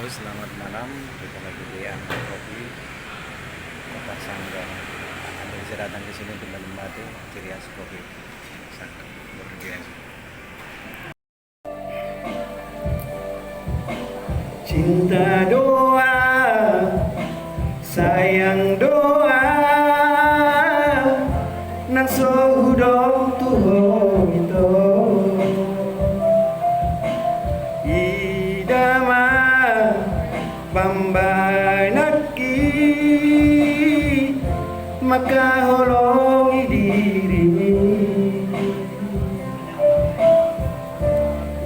Selamat malam. Kita lagi di Angkot Kopi Kota Sangga. Anda bisa datang ke sini untuk menikmati ciri khas kopi Sangga. Luar biasa. Cinta doa, sayang doa, nang sohudong tuho ito. Idama bambay naki, makahulong idiri.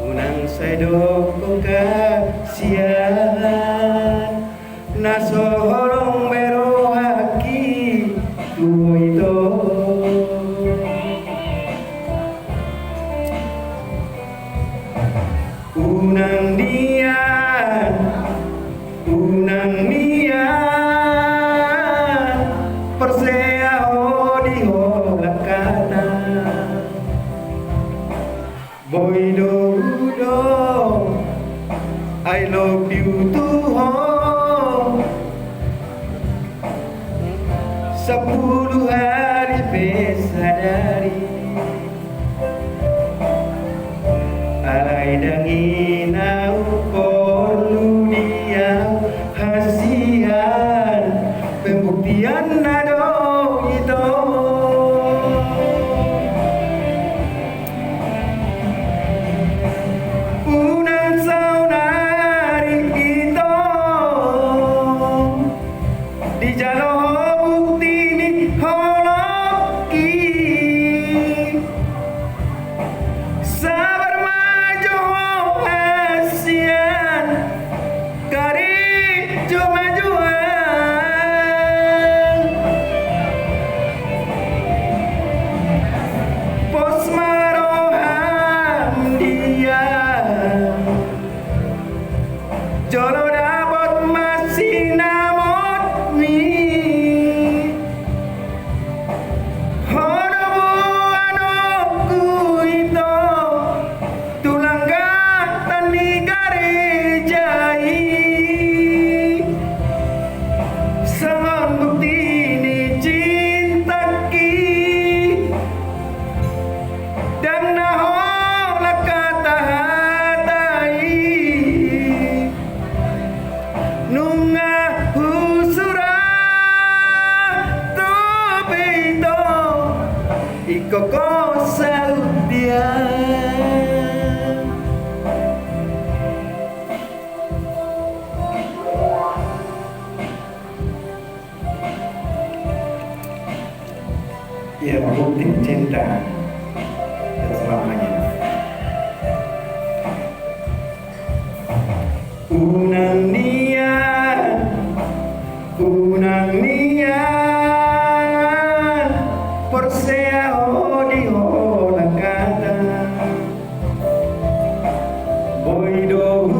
Unang saydo ko kasiyan, nasoholong bero haki tuho ito. Unang niyan, persea di lakata. Boy do, I love you tuho. 10 hari pesadari, alay danginaw porlu diyaw hasihan, pembuktian na do ito. Unang saunari ito, di jalo bukti ni holoki. Sabar maju hasian, kari majuan. Pos maroham dia, jolo dapat masih namot mi. Honobu anokku ito, tulangga tani garejai. Sangat bukti ni cintaki, dan nahola kata hatai. Nunga husura tubito, ikoko saudia. Ya, bukti cinta dan selamanya. Unang niyan, persea di lakata. Boy do,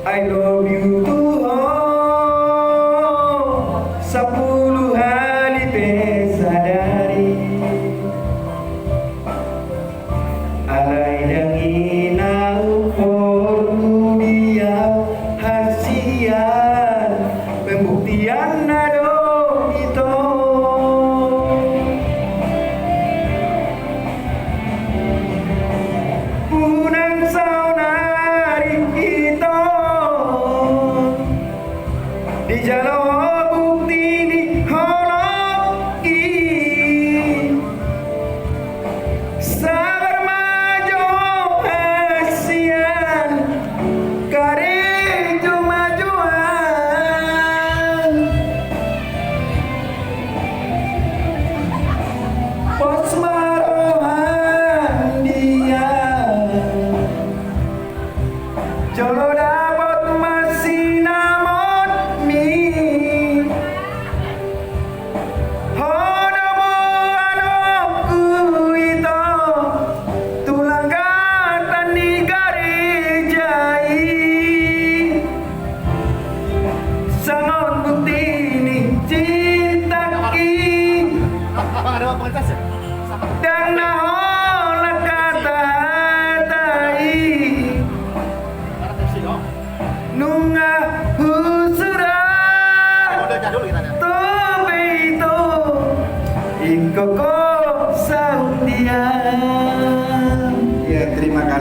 I love you tuho. 10 hari pesadari, alay danginaw porlu diyaw hasian, pembuktian na do ito. Unang saunari ito, di jalo bukti ni holoki. Sabar maju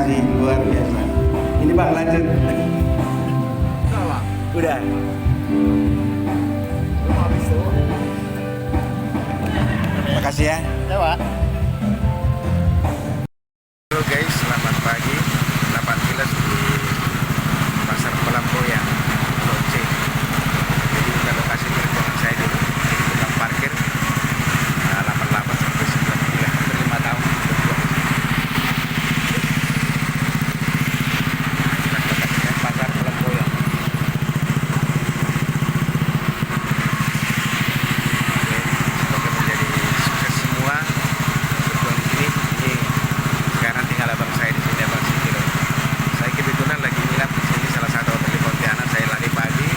kasih luar biasa. Ini Bang lanjut. Udah. Makasih ya. Lewat. Halo guys, selamat pagi. 18 di Pasar Pelamboyan, Lonceng. Jadi bukan lokasi perjuangan saya dulu. Jadi tukang parkir 88 sampai 90, hampir 5 tahun berjuang di sini. Nah, lokasinya Pasar Pelamboyan. Oke, semoga menjadi sukses semua berjuang di sini. Ini sekarang tinggal abang saya di sini, Abang Sikilo. Saya kebetulan lagi nginap di sini salah satu hotel di Pontianak. Saya lari pagi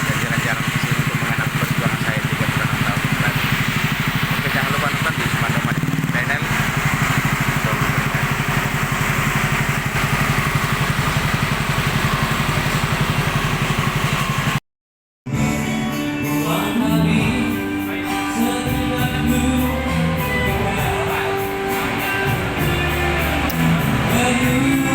dan jalan-jalan ke sini untuk mengenang perjuangan saya 36 tahun yang lalu. Oke, jangan lupa nonton di Mandoman channel. You